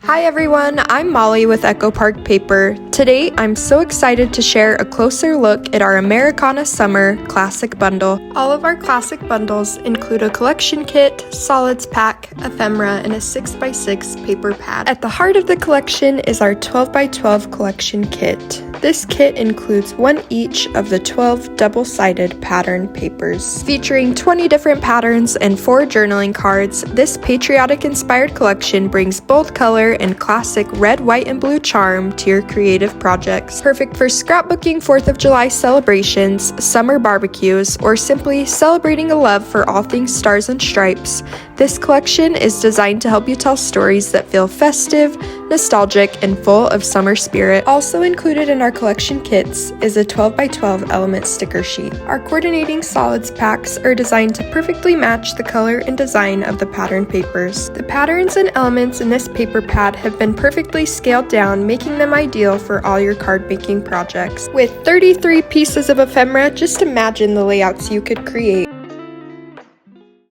Hi everyone, I'm Molly with Echo Park Paper. Today, I'm so excited to share a closer look at our Americana Summer Classic Bundle. All of our classic bundles include a collection kit, solids pack, ephemera, and a 6x6 paper pad. At the heart of the collection is our 12x12 collection kit. This kit includes one each of the 12 double-sided pattern papers. Featuring 20 different patterns and 4 journaling cards, this patriotic-inspired collection brings bold color and classic red, white, and blue charm to your creative projects. Perfect for scrapbooking 4th of July celebrations, summer barbecues, or simply celebrating a love for all things stars and stripes. This collection is designed to help you tell stories that feel festive, nostalgic, and full of summer spirit. Also included in our collection kits is a 12x12 element sticker sheet. Our coordinating solids packs are designed to perfectly match the color and design of the pattern papers. The patterns and elements in this paper pad have been perfectly scaled down, making them ideal for all your card making projects. With 33 pieces of ephemera, just imagine the layouts you could create.